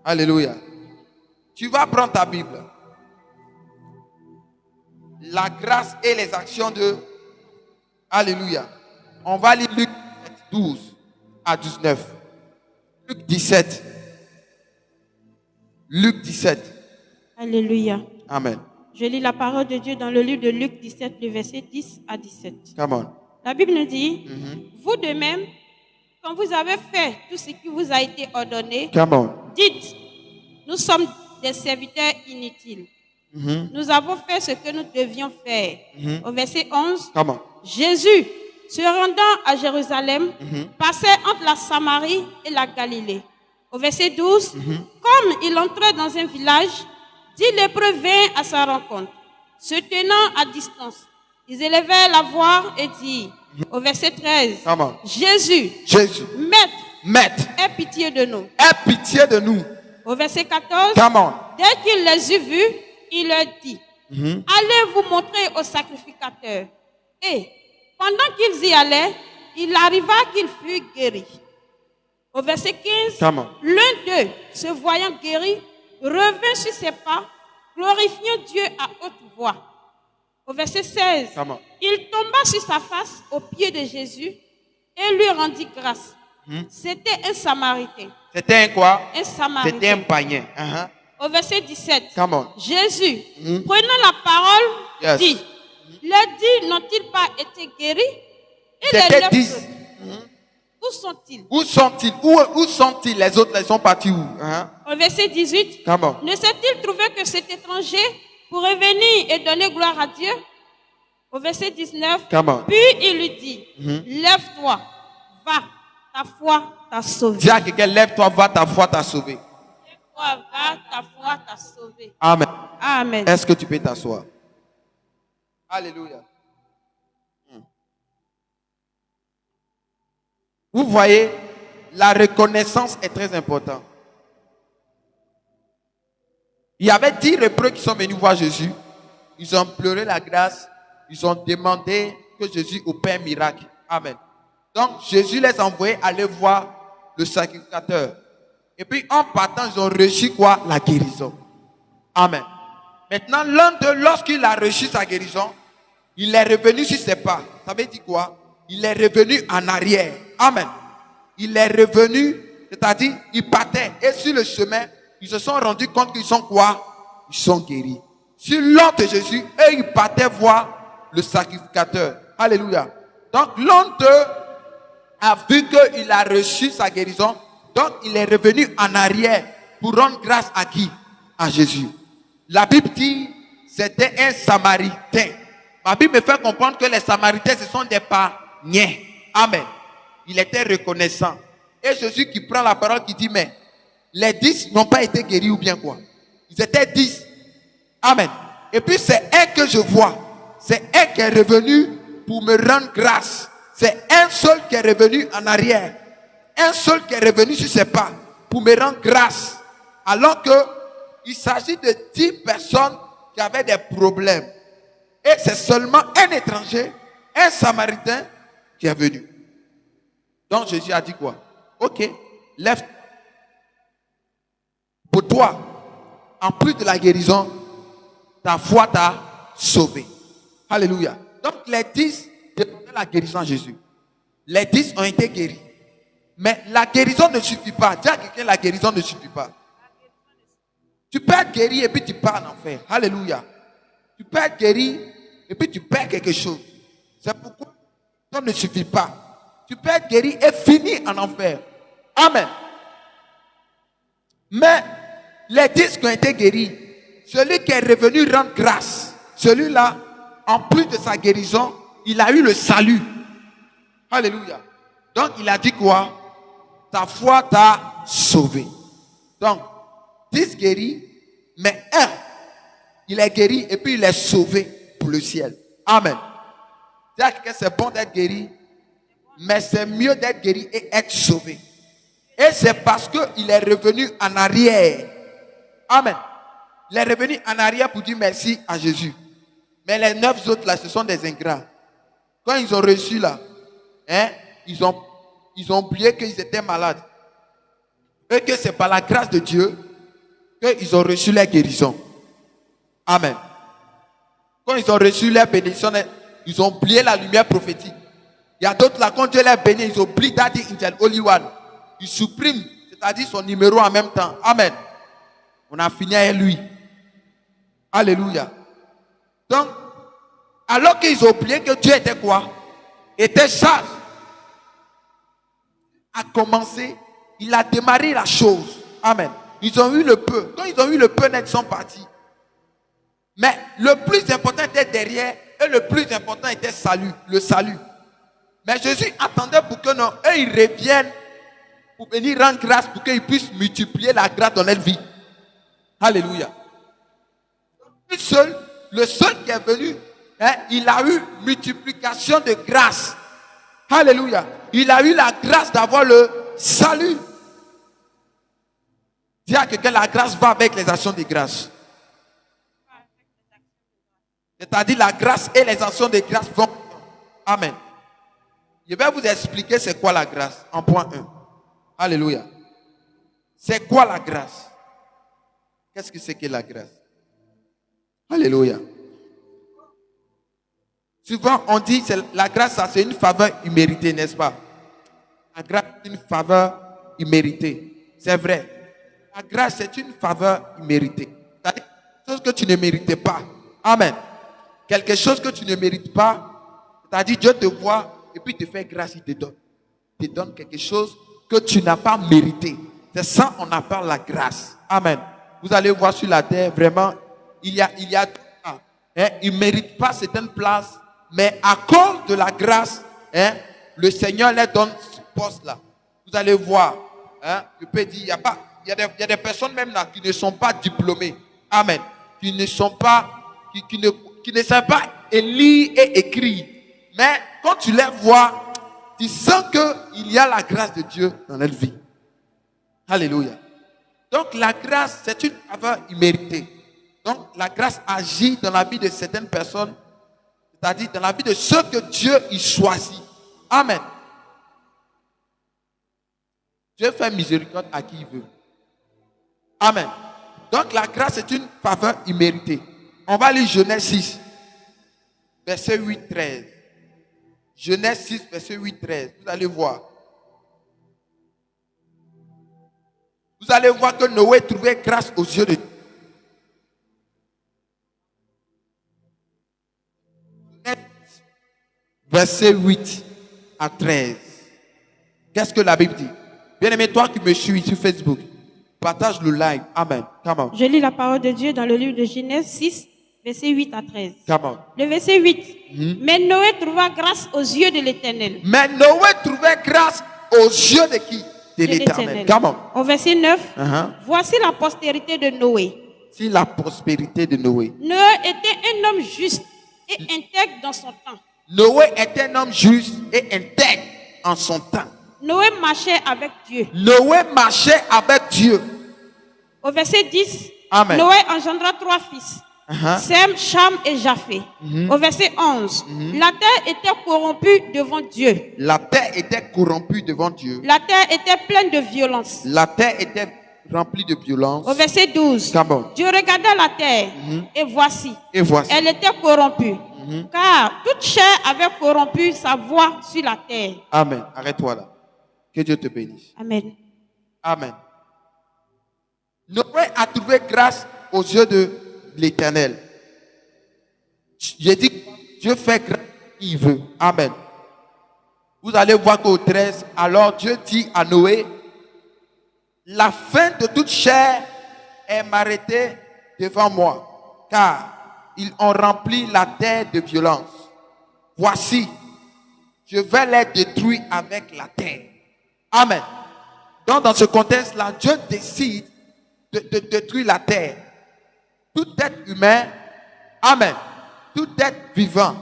Alléluia. Tu vas prendre ta Bible. La grâce et les actions de... Alléluia. On va lire Luc 12 à 19. Luc 17. Luc 17. Alléluia. Amen. Je lis la parole de Dieu dans le livre de Luc 17, le verset 10 à 17. Come on. La Bible nous dit, vous de même, quand vous avez fait tout ce qui vous a été ordonné, Come on. dites, nous sommes des serviteurs inutiles. Nous avons fait ce que nous devions faire. Au verset 11, Come on. Jésus, se rendant à Jérusalem, passait entre la Samarie et la Galilée. Au verset 12, comme il entrait dans un village, 10 lépreux vinrent à sa rencontre, se tenant à distance. Ils élevèrent la voix et dirent, au verset 13, Come on. Jésus, Maître, aie pitié de nous. Aie pitié de nous. Au verset 14, Come on. dès qu'il les eut vus, il leur dit, allez vous montrer au sacrificateur. Et pendant qu'ils y allaient, il arriva qu'il fut guéri. Au verset 15, l'un d'eux, se voyant guéri, revint sur ses pas, glorifiant Dieu à haute voix. Au verset 16, il tomba sur sa face aux pieds de Jésus et lui rendit grâce. C'était un Samaritain. C'était un quoi? Un Samaritain. C'était un païen. Au verset 17, Jésus, prenant la parole, dit, les 10 n'ont-ils pas été guéris? Et les 10. Où sont-ils? Où sont-ils? Les autres, ils sont partis où? Au verset 18, ne s'est-il trouvé que cet étranger pour revenir et donner gloire à Dieu? Au verset 19, puis il lui dit, lève-toi, va, ta foi t'a sauvé. Dis à quelqu'un, lève-toi, va, ta foi t'a sauvé. Lève-toi, va, ta foi t'a sauvé. Amen. Amen. Est-ce que tu peux t'asseoir? Alléluia. Vous voyez, la reconnaissance est très importante. Il y avait 10 lépreux qui sont venus voir Jésus. Ils ont pleuré la grâce. Ils ont demandé que Jésus opère un miracle. Amen. Donc, Jésus les a envoyés aller voir le sacrificateur. Et puis, en partant, ils ont reçu quoi? La guérison. Amen. Maintenant, l'un d'eux, lorsqu'il a reçu sa guérison, il est revenu sur ses pas. Ça veut dire quoi? Il est revenu en arrière. Amen. Il est revenu, c'est-à-dire, il partait. Et sur le chemin, ils se sont rendus compte qu'ils sont quoi? Ils sont guéris. Sur l'ordre de Jésus, et ils partaient voir le sacrificateur. Alléluia. Donc, l'un d'eux a vu qu'il a reçu sa guérison. Donc, il est revenu en arrière pour rendre grâce à qui? À Jésus. La Bible dit, c'était un Samaritain. Ma Bible me fait comprendre que les Samaritains, ce sont des païens. Amen. Il était reconnaissant. Et Jésus qui prend la parole, qui dit, mais les 10 n'ont pas été guéris ou bien quoi? Ils étaient 10. Amen. Et puis c'est un que je vois. C'est un qui est revenu pour me rendre grâce. C'est un seul qui est revenu en arrière. Un seul qui est revenu sur ses pas pour me rendre grâce. Alors que il s'agit de 10 personnes qui avaient des problèmes. Et c'est seulement un étranger, un Samaritain qui est venu. Donc Jésus a dit quoi? Ok, lève. Pour toi, en plus de la guérison, ta foi t'a sauvé. Alléluia. Donc les 10 demandaient la guérison à Jésus. Les 10 ont été guéris. Mais la guérison ne suffit pas. Dis à quelqu'un, la guérison ne suffit pas. Tu peux être guéri et puis tu pars en enfer. Alléluia. Tu peux être guéri et puis tu perds quelque chose. C'est pourquoi ça ne suffit pas. Tu peux être guéri et finir en enfer. Amen. Mais les 10 qui ont été guéris, celui qui est revenu rendre grâce, celui-là, en plus de sa guérison, il a eu le salut. Alléluia. Donc il a dit quoi? Ta foi t'a sauvé. Donc, 10 guéris, mais un, il est guéri et puis il est sauvé pour le ciel. Amen. C'est-à-dire que c'est bon d'être guéri, mais c'est mieux d'être guéri et être sauvé. Et c'est parce qu'il est revenu en arrière. Amen. Il est revenu en arrière pour dire merci à Jésus. Mais les 9 autres là, ce sont des ingrats. Quand ils ont reçu là, ils ont oublié qu'ils étaient malades. Et que c'est par la grâce de Dieu qu'ils ont reçu la guérison. Amen. Quand ils ont reçu leur bénédiction, ils ont oublié la lumière prophétique. Il y a d'autres là, quand Dieu les bénit, ils oublient Daddy Angel Holy One. Ils suppriment, c'est-à-dire son numéro en même temps. Amen. On a fini avec lui. Alléluia. Donc, alors qu'ils ont oublié que Dieu était quoi? Était sage. A commencé, il a démarré la chose. Amen. Ils ont eu le peu. Quand ils ont eu le peu net, ils sont partis. Mais le plus important était derrière et le plus important était le salut. Mais Jésus attendait pour que non, eux ils reviennent pour venir rendre grâce pour qu'ils puissent multiplier la grâce dans leur vie. Alléluia. Le seul qui est venu, il a eu multiplication de grâce. Alléluia. Il a eu la grâce d'avoir le salut. Dis à quelqu'un, la grâce va avec les actions de grâce. C'est-à-dire la grâce et les actions de grâce vont. Amen. Je vais vous expliquer c'est quoi la grâce en point 1. Alléluia. C'est quoi la grâce? Qu'est-ce que c'est que la grâce? Alléluia. Souvent on dit la grâce, ça c'est une faveur imméritée, n'est-ce pas? La grâce c'est une faveur imméritée. C'est vrai. La grâce c'est une faveur imméritée. C'est-à-dire quelque chose que tu ne méritais pas. Amen. Quelque chose que tu ne mérites pas. C'est-à-dire Dieu te voit et puis te fait grâce, il te donne. Il te donne quelque chose que tu n'as pas mérité. C'est ça qu'on appelle la grâce. Amen. Vous allez voir sur la terre, vraiment, il y a il ne mérite pas certaines places, mais à cause de la grâce, le Seigneur leur donne ce poste-là. Vous allez voir, je peux dire, il y a des personnes même là qui ne sont pas diplômées. Amen. Qui ne savent pas lire et écrire. Mais quand tu les vois, tu sens qu'il y a la grâce de Dieu dans leur vie. Alléluia. Donc la grâce, c'est une faveur imméritée. Donc la grâce agit dans la vie de certaines personnes, c'est-à-dire dans la vie de ceux que Dieu y choisit. Amen. Dieu fait miséricorde à qui il veut. Amen. Donc la grâce est une faveur imméritée. On va lire Genèse 6, verset 8-13. Genèse 6, verset 8-13. Vous allez voir. Vous allez voir que Noé trouvait grâce aux yeux de Dieu. Verset 8 à 13. Qu'est-ce que la Bible dit? Bien-aimé, toi qui me suis sur Facebook, partage le live. Amen. Come on. Je lis la parole de Dieu dans le livre de Genèse 6, verset 8 à 13. Come on. Le verset 8. Mais Noé trouva grâce aux yeux de l'Éternel. Mais Noé trouvait grâce aux yeux de qui? De l'Éternel. Come on. Au verset 9. Voici la postérité de Noé. Si la prospérité de Noé. Noé était un homme juste et intègre dans son temps. Noé était un homme juste et intègre en son temps. Noé marchait avec Dieu. Noé marchait avec Dieu. Au verset 10, Amen. Noé engendra 3 fils. Sem, Cham et Japheth. Au verset 11, la terre était corrompue devant Dieu. La terre était corrompue devant Dieu. La terre était pleine de violence. La terre était remplie de violence. Au verset 12, Dieu regarda la terre et voici, elle était corrompue. Car toute chair avait corrompu sa voix sur la terre. Amen. Arrête-toi là. Que Dieu te bénisse. Amen. Amen. Noé a trouvé grâce aux yeux de l'Éternel. J'ai dit, Dieu fait grâce qui il veut. Amen. Vous allez voir qu'au 13, alors Dieu dit à Noé, la fin de toute chair est m'arrêtée devant moi, car ils ont rempli la terre de violence. Voici, je vais les détruire avec la terre. Amen. Donc dans ce contexte-là, Dieu décide de détruire la terre. Tout être humain, amen, tout être vivant.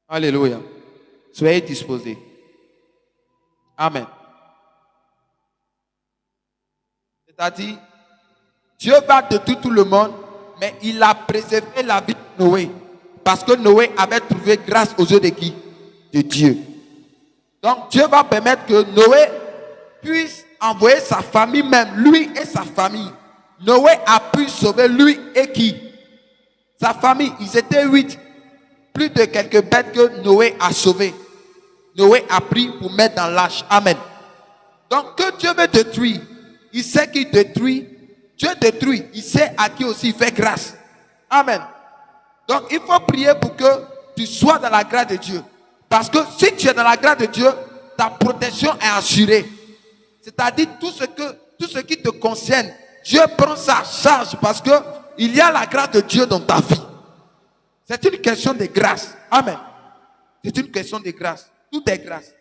Alléluia. Soyez disposés. Amen. C'est-à-dire, Dieu va détruire tout le monde, mais il a préservé la vie de Noé. Parce que Noé avait trouvé grâce aux yeux de qui? De Dieu. Donc Dieu va permettre que Noé puisse envoyé sa famille même, lui et sa famille. Noé a pu sauver lui et qui? Sa famille, ils étaient 8. Plus de quelques bêtes que Noé a sauvées. Noé a pris pour mettre dans l'arche. Amen. Donc que Dieu veut détruire, il sait qu'il détruit. Dieu détruit, il sait à qui aussi il fait grâce. Amen. Donc il faut prier pour que tu sois dans la grâce de Dieu. Parce que si tu es dans la grâce de Dieu, ta protection est assurée. C'est-à-dire tout ce qui te concerne, Dieu prend sa charge parce que il y a la grâce de Dieu dans ta vie. C'est une question de grâce. Amen. C'est une question de grâce. Tout est grâce.